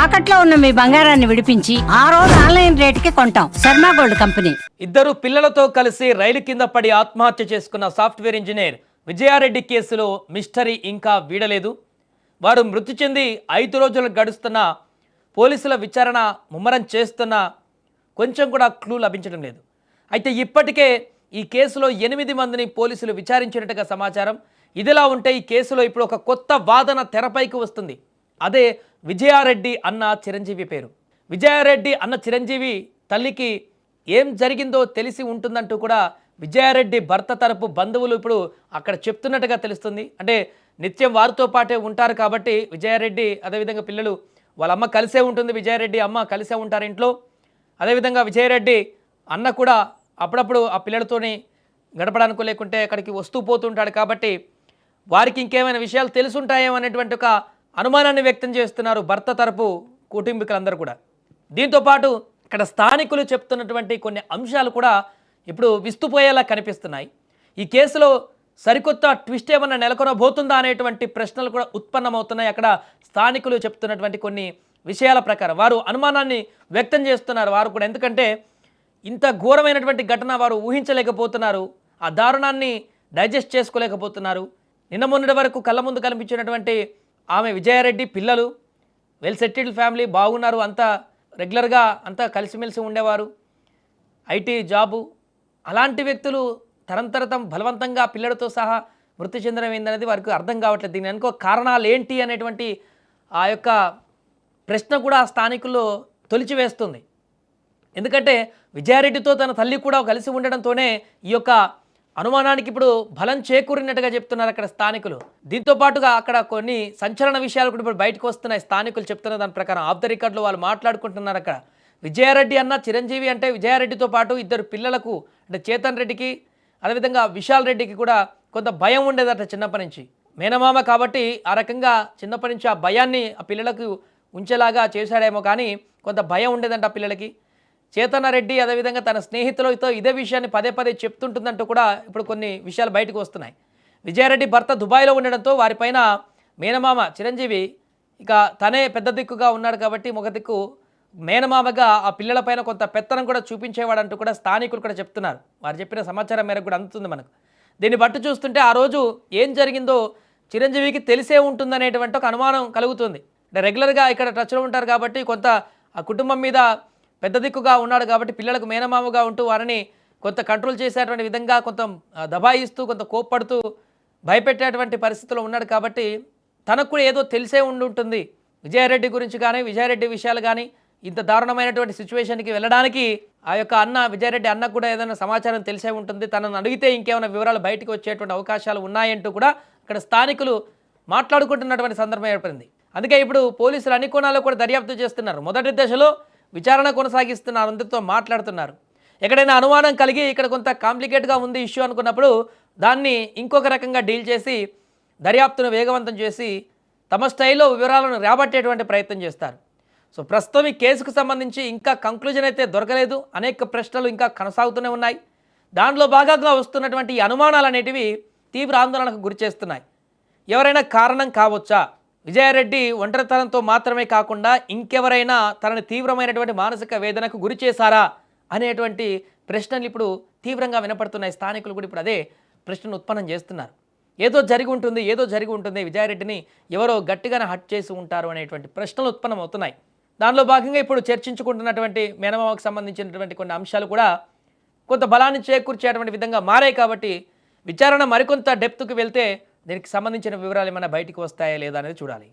తాకట్లో ఉన్న మీ బంగారాన్ని విడిపించి ఆ రోజు ఆన్లైన్ రేటుకి కొంటాం. Sharma gold company. ఇద్దరు పిల్లలతో కలిసి రైలు కింద పడి ఆత్మహత్య చేసుకున్న సాఫ్ట్వేర్ ఇంజనీర్ విజయారెడ్డి కేసులో మిస్టరీ ఇంకా వీడలేదు. వారు మృతి చెంది 5 రోజులు గడుస్తున్న పోలీసుల విచారణ ముమ్మరం చేస్తున్న కొంచెం కూడా క్లూ లభించడం లేదు. అయితే ఇప్పటికే ఈ కేసులో 8 మందిని పోలీసులు విచారించినట్టుగా సమాచారం. ఇదిలా ఉంటే ఈ కేసులో ఇప్పుడు ఒక కొత్త వాదన తెరపైకి వస్తుంది. అదే విజయారెడ్డి అన్న చిరంజీవి పేరు. విజయారెడ్డి అన్న చిరంజీవి తల్లికి ఏం జరిగిందో తెలిసి ఉంటుందంటూ కూడా విజయారెడ్డి భర్త తరపు బంధువులు ఇప్పుడు అక్కడ చెప్తున్నట్టుగా తెలుస్తుంది. అంటే నిత్యం వారితో పాటే ఉంటారు కాబట్టి విజయారెడ్డి అదేవిధంగా పిల్లలు వాళ్ళ అమ్మ కలిసే ఉంటుంది, విజయారెడ్డి అమ్మ కలిసే ఉంటారు ఇంట్లో. అదేవిధంగా విజయారెడ్డి అన్న కూడా అప్పుడప్పుడు ఆ పిల్లలతోని గడపడానికి లేకుంటే అక్కడికి వస్తూ పోతుంటాడు కాబట్టి వారికి ఇంకేమైనా విషయాలు తెలుసుంటాయేమో అనేటువంటి ఒక అనుమానాన్ని వ్యక్తం చేస్తున్నారు భర్త తరపు కుటుంబీకులందరూ కూడా. దీంతోపాటు ఇక్కడ స్థానికులు చెప్తున్నటువంటి కొన్ని అంశాలు కూడా ఇప్పుడు విస్తుపోయేలా కనిపిస్తున్నాయి. ఈ కేసులో సరికొత్త ట్విస్ట్ ఏమన్నా నెలకొనబోతుందా అనేటువంటి ప్రశ్నలు కూడా ఉత్పన్నమవుతున్నాయి. అక్కడ స్థానికులు చెప్తున్నటువంటి కొన్ని విషయాల ప్రకారం వారు అనుమానాన్ని వ్యక్తం చేస్తున్నారు వారు కూడా. ఎందుకంటే ఇంత ఘోరమైనటువంటి ఘటన వారు ఊహించలేకపోతున్నారు, ఆ దారుణాన్ని డైజెస్ట్ చేసుకోలేకపోతున్నారు. నిన్న మొన్నటి వరకు కళ్ళ ముందు కనిపించినటువంటి ఆమె విజయారెడ్డి పిల్లలు వెల్ సెటిల్డ్ ఫ్యామిలీ, బాగున్నారు, అంతా రెగ్యులర్గా అంతా కలిసిమెలిసి ఉండేవారు, ఐటీ జాబు. అలాంటి వ్యక్తులు తరంతరతం బలవంతంగా పిల్లలతో సహా మృతి చెందడం ఏందనేది వారికి అర్థం కావట్లేదు. దీని అనుకో కారణాలు ఏంటి అనేటువంటి ఆ యొక్క ప్రశ్న కూడా స్థానికుల్లో తొలిచివేస్తుంది. ఎందుకంటే విజయారెడ్డితో తన తల్లి కూడా కలిసి ఉండడంతోనే ఈ యొక్క అనుమానానికి ఇప్పుడు బలం చేకూరినట్టుగా చెప్తున్నారు అక్కడ స్థానికులు. దీంతో పాటుగా అక్కడ కొన్ని సంచలన విషయాలు కూడా ఇప్పుడు బయటకు వస్తున్నాయి. స్థానికులు చెప్తున్న దాని ప్రకారం ఆఫ్ ద రికార్డులో వాళ్ళు మాట్లాడుకుంటున్నారు. అక్కడ విజయారెడ్డి అన్న చిరంజీవి అంటే విజయారెడ్డితో పాటు 2 పిల్లలకు అంటే చేతన్ రెడ్డికి అదేవిధంగా విశాల్ రెడ్డికి కూడా కొంత భయం ఉండేదట చిన్నప్పటి నుంచి. మేనమామ కాబట్టి ఆ రకంగా చిన్నప్పటి నుంచి ఆ భయాన్ని ఆ పిల్లలకు ఉంచేలాగా చేశాడేమో, కానీ కొంత భయం ఉండేదంట ఆ పిల్లలకి. చేతన రెడ్డి అదేవిధంగా తన స్నేహితులతో ఇదే విషయాన్ని పదే పదే చెప్తుంటుందంటూ కూడా ఇప్పుడు కొన్ని విషయాలు బయటకు వస్తున్నాయి. విజయారెడ్డి భర్త దుబాయ్లో ఉండడంతో వారిపైన మేనమామ చిరంజీవి ఇక తనే పెద్ద దిక్కుగా ఉన్నాడు కాబట్టి మొగ దిక్కు మేనమామగా ఆ పిల్లలపైన కొంత పెత్తనం కూడా చూపించేవాడంటూ కూడా స్థానికులు కూడా చెప్తున్నారు. వారు చెప్పిన సమాచారం మేరకు కూడా అందుతుంది మనకు. దీన్ని బట్టి చూస్తుంటే ఆ రోజు ఏం జరిగిందో చిరంజీవికి తెలిసే ఉంటుందనేటువంటి ఒక అనుమానం కలుగుతుంది. అంటే రెగ్యులర్గా ఇక్కడ టచ్లో ఉంటారు కాబట్టి కొంత ఆ కుటుంబం మీద పెద్ద దిక్కుగా ఉన్నాడు కాబట్టి పిల్లలకు మేనమామగా ఉంటూ వారిని కొంత కంట్రోల్ చేసేటువంటి విధంగా కొంత దబాయిస్తూ కొంత కోప్పడుతూ భయపెట్టేటువంటి పరిస్థితిలో ఉన్నాడు కాబట్టి తనకు కూడా ఏదో తెలిసే ఉంటుంది విజయారెడ్డి గురించి కానీ విజయారెడ్డి విషయాలు కానీ. ఇంత దారుణమైనటువంటి సిచ్యువేషన్కి వెళ్ళడానికి ఆ యొక్క అన్న విజయారెడ్డి అన్నకు కూడా ఏదైనా సమాచారం తెలిసే ఉంటుంది, తనను అడిగితే ఇంకేమైనా వివరాలు బయటకు వచ్చేటువంటి అవకాశాలు ఉన్నాయంటూ కూడా ఇక్కడ స్థానికులు మాట్లాడుకుంటున్నటువంటి సందర్భం ఏర్పడింది. అందుకే ఇప్పుడు పోలీసులు అన్ని కోణాల్లో కూడా దర్యాప్తు చేస్తున్నారు. మొదటి దశలో విచారణ కొనసాగిస్తున్నారు, అందరితో మాట్లాడుతున్నారు. ఎక్కడైనా అనుమానం కలిగి ఇక్కడ కొంత కాంప్లికేట్గా ఉంది ఇష్యూ అనుకున్నప్పుడు దాన్ని ఇంకొక రకంగా డీల్ చేసి దర్యాప్తును వేగవంతం చేసి తమ స్టైల్లో వివరాలను రాబట్టేటువంటి ప్రయత్నం చేస్తారు. సో ప్రస్తుతం ఈ కేసుకు సంబంధించి ఇంకా కంక్లూజన్ అయితే దొరకలేదు. అనేక ప్రశ్నలు ఇంకా కొనసాగుతూనే ఉన్నాయి. దానిలో భాగంగా వస్తున్నటువంటి ఈ అనుమానాలు అనేటివి తీవ్ర ఆందోళనకు గురి చేస్తున్నాయి. ఎవరైనా కారణం కావచ్చా? విజయారెడ్డి ఒంటరితనంతో మాత్రమే కాకుండా ఇంకెవరైనా తనని తీవ్రమైనటువంటి మానసిక వేదనకు గురి చేశారా అనేటువంటి ప్రశ్నలు ఇప్పుడు తీవ్రంగా వినపడుతున్నాయి. స్థానికులు కూడా ఇప్పుడు అదే ప్రశ్నను ఉత్పన్నం చేస్తున్నారు. ఏదో జరిగి ఉంటుంది, విజయారెడ్డిని ఎవరో గట్టిగానే హట్ చేసి ఉంటారు అనేటువంటి ప్రశ్నలు ఉత్పన్నం అవుతున్నాయి. దానిలో భాగంగా ఇప్పుడు చర్చించుకుంటున్నటువంటి మేనమామకు సంబంధించినటువంటి కొన్ని అంశాలు కూడా కొంత బలాన్ని చేకూర్చేటువంటి విధంగా మారాయి. కాబట్టి విచారణ మరికొంత డెప్త్కి వెళ్తే దీనికి సంబంధించిన వివరాలు ఏమైనా బయటికి వస్తాయా లేదా అనేది చూడాలి.